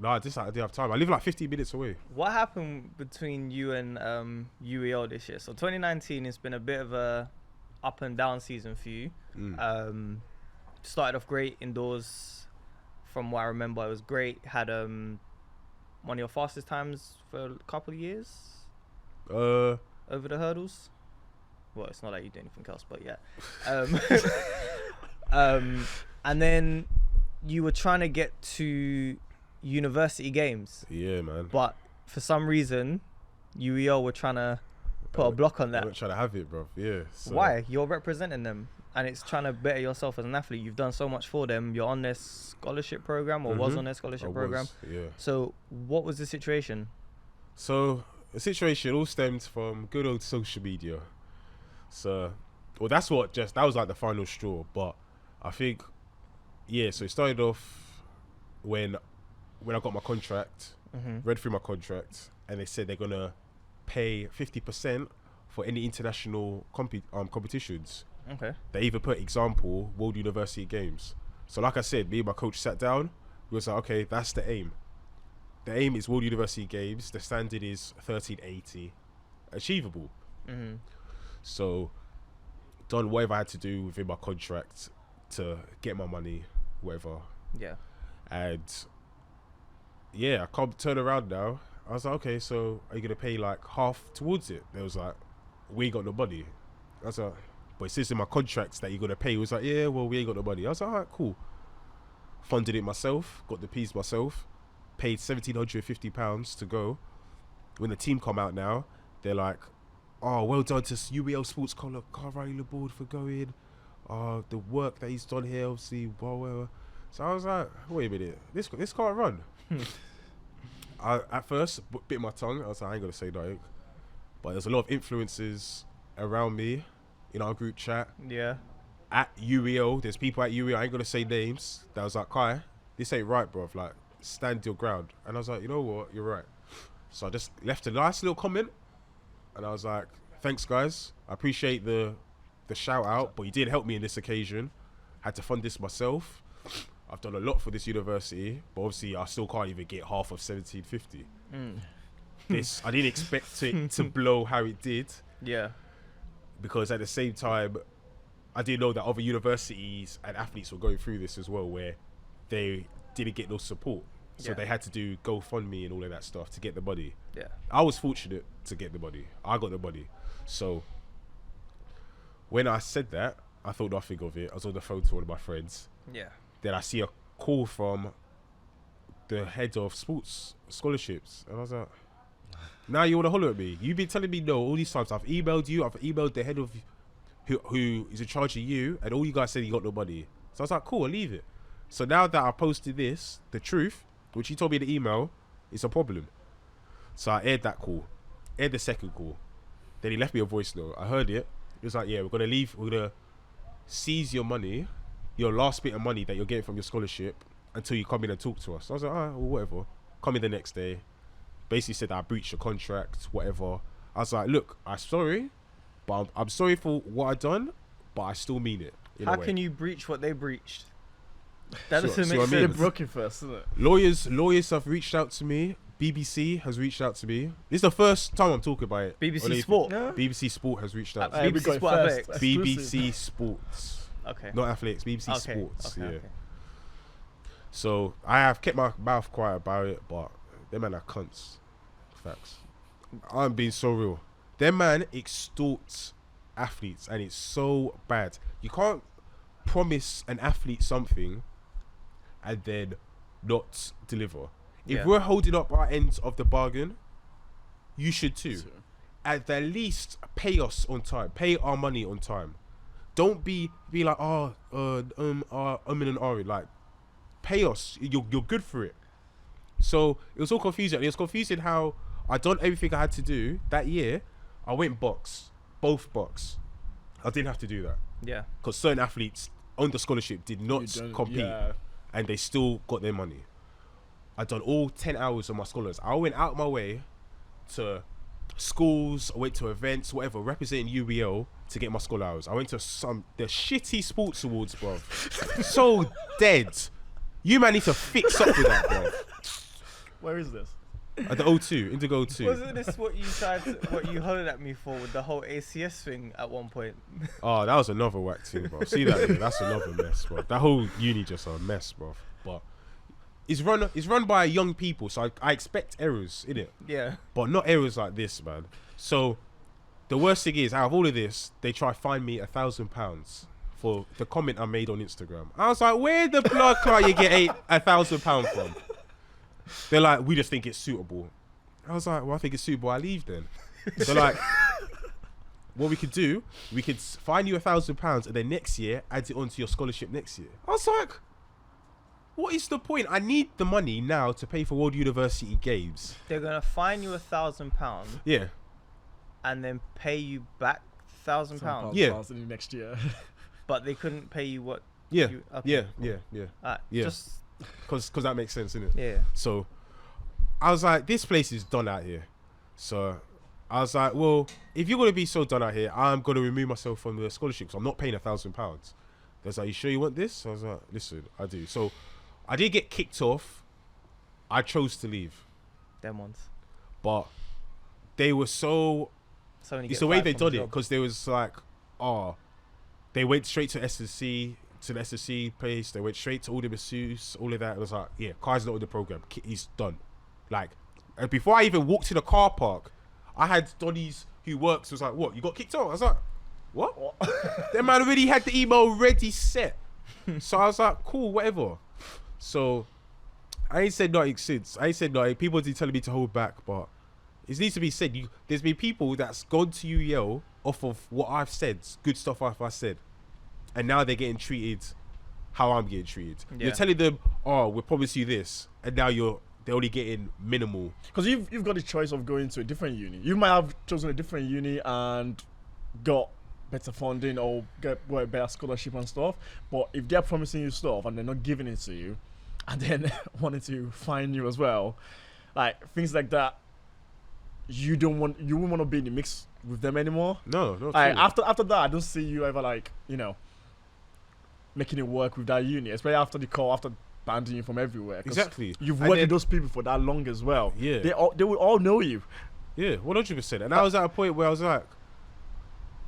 No, I didn't have time. I live like 15 minutes away. What happened between you and UEL this year? So 2019 has been a bit of a up and down season for you. Started off great indoors. From what I remember, it was great. Had one of your fastest times for a couple of years over the hurdles. Well, it's not like you do anything else, but yeah. And then you were trying to get to university games. Yeah, man. But for some reason, UEL were trying to put a block on that. I'm not trying to have it, bro. Yeah. So. Why? You're representing them, and it's trying to better yourself as an athlete. You've done so much for them. You're on their scholarship program, or was on their scholarship program. Yeah. So what was the situation? So the situation all stemmed from good old social media. So, well, that was like the final straw. But I think, yeah. So it started off when I got my contract, read through my contract, and they said they're gonna pay 50% for any international competitions. Okay. They even put example World University Games. So like I said, me and my coach sat down. We was like, okay, that's the aim. The aim is World University Games. The standard is 1380, achievable. So done whatever I had to do within my contract to get my money, whatever. Yeah. And yeah, I can't turn around now. I was like, okay, so are you gonna pay like half towards it? They was like, we ain't got no money. I was like, but it says in my contracts that you're gonna pay. It was like, yeah, well, we ain't got no money. I was like, all right, cool. Funded it myself, got the piece myself, paid £1,750 to go. When the team come out now, they're like, oh, well done to UEL Sports Collar, Khai Borde for going. The work that he's done here, obviously, well. So I was like, wait a minute, this can't run. I at first bit my tongue. I was like, I ain't gonna say nothing. But there's a lot of influences around me in our group chat. Yeah. At UEL, there's people at UEL, I ain't gonna say names, that was like, Khai, this ain't right, bruv. Like, stand your ground. And I was like, you know what, you're right. So I just left a nice little comment. And I was like, thanks, guys. I appreciate the shout out, but you did help me in this occasion. Had to fund this myself. I've done a lot for this university, but obviously I still can't even get half of 1750. This I didn't expect it to blow how it did. Yeah. Because at the same time, I didn't know that other universities and athletes were going through this as well, where they didn't get no support. So they had to do GoFundMe and all of that stuff to get the money. Yeah. I was fortunate to get the money. I got the money. So when I said that, I thought nothing of it. I was on the phone to one of my friends. Yeah. Then I see a call from the head of sports scholarships. And I was like, now you want to holler at me? You've been telling me no all these times. I've emailed you. I've emailed the head of who is in charge of you. And all you guys said you got no money. So I was like, cool, I'll leave it. So now that I posted this, the truth, which he told me in the email, is a problem. So I aired that call. Aired the second call. Then he left me a voice note. I heard it. He was like, yeah, we're going to leave. We're going to seize your money, your last bit of money that you're getting from your scholarship, until you come in and talk to us. So I was like, all right, well, whatever. Come in the next day. Basically said that I breached your contract, whatever. I was like, look, I'm sorry, but I'm sorry for what I done, but I still mean it. How can you breach what they breached? That doesn't make sense. They broke it first, isn't it? Lawyers have reached out to me. BBC has reached out to me. This is the first time I'm talking about it. BBC Sport? Yeah. BBC Sport has reached out to me. BBC Sport Athletics. BBC Sports. Okay. Not Athletics, BBC okay. Sports. Okay, yeah. okay. So I have kept my mouth quiet about it, but them man are cunts. Facts. I'm being so real. Them man extorts athletes, and it's so bad. You can't promise an athlete something and then not deliver. If we're holding up our ends of the bargain, you should too. Sure. At the least, pay us on time. Pay our money on time. Don't be like, and ahhing. Like, pay us. You're good for it. So it was all confusing. It was confusing how I done everything I had to do that year. I went both box. I didn't have to do that. Yeah. Because certain athletes on the scholarship did not compete, and they still got their money. I done all 10 hours of my scholars. I went out my way to schools, I went to events, whatever, representing UEL to get my scholar hours. I went to the shitty sports awards, bro. So dead. You man need to fix up with that, bro. Where is this? At the O2, Indigo O2. Wasn't this what you hollered at me for with the whole ACS thing at one point? Oh, that was another whack thing, bro. See that? Yeah, that's another mess, bro. That whole uni just a mess, bro. But it's run by young people, so I expect errors in it. Yeah. But not errors like this, man. So the worst thing is, out of all of this, they try to fine me £1,000 for the comment I made on Instagram. I was like, where the blood clot you get £1,000 from? They're like, we just think it's suitable. I was like, well, I think it's suitable. I leave then. They're like, what we could do, we could fine you £1,000 and then next year add it onto your scholarship next year. I was like, what is the point? I need the money now to pay for World University Games. They're gonna fine you £1,000. Yeah. And then pay you back £1,000. Yeah. Next year. But they couldn't pay you what? Yeah. You, okay. Yeah. Yeah. Just Because that makes sense, innit? yeah. So I was like, this place is done out here. So I was like, well, if you're gonna be so done out here, I'm gonna remove myself from the scholarship. So I'm not paying £1,000. They're like, you sure you want this? So I was like, listen, I do. So I did get kicked off. I chose to leave, Them ones. but they were so. So when you It's get the way fired they from done a it, job. because they was like, they went straight to SSC, to the SSC place. They went straight to all the masseuse, all of that. It was like, yeah, Kai's not in the program. He's done. Like, before I even walked to the car park, I had Donnies who works was like, what? You got kicked out? I was like, what? That man already had the email ready set. So I was like, cool, whatever. So I ain't said nothing since. I ain't said nothing. People have been telling me to hold back, but it needs to be said. There's been people that's gone to UEL off of what I've said, good stuff I've said, and now they're getting treated how I'm getting treated. Yeah. You're telling them, oh, we promise you this, and now they're only getting minimal. Because you've got the choice of going to a different uni. You might have chosen a different uni and got better funding or get better scholarship and stuff. But if they're promising you stuff and they're not giving it to you, and then wanting to fine you as well, like things like that, you won't want to be in the mix with them anymore. No. Like, after that, I don't see you ever making it work with that uni, especially after the call, after banning you from everywhere. 'Cause Exactly. you've And worked then- with those people for that long as well. Yeah. They will all know you. Yeah, 100%. And I was at a point where I was like,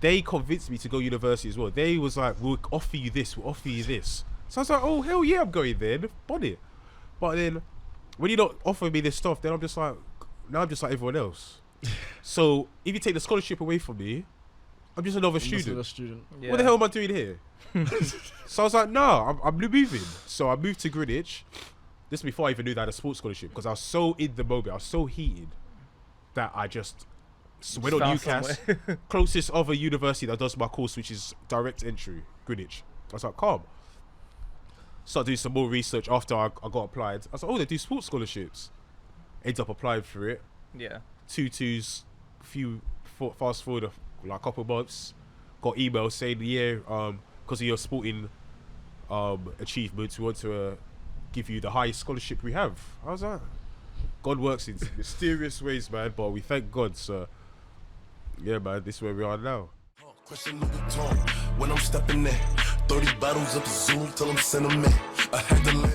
they convinced me to go university as well. They was like, we'll offer you this, we'll offer you this. So I was like, oh, hell yeah, I'm going there. Bonnet. But then, when you don't offer me this stuff, then I'm just like everyone else. So, if you take the scholarship away from me, I'm just another student. Yeah. What the hell am I doing here? So I was like, no, I'm moving. So I moved to Greenwich. This is before I even knew that I had a sports scholarship, because I was so in the moment, I was so heated that I just went on found UCAS, closest other university that does my course, which is direct entry, Greenwich. I was like, calm. Started doing some more research after I got applied. I was like, oh, they do sports scholarships. Ended up applying for it. Yeah. 2-2s, fast forward like a couple months, got emails saying, yeah, because of your sporting achievements, we want to give you the highest scholarship we have. I was like, God works in mysterious ways, man, but we thank God. So yeah, man, this is where we are now. Question Louis Vuitton when I'm stepping in. 30 bottles of Zoom till I'm sentimental. I had to let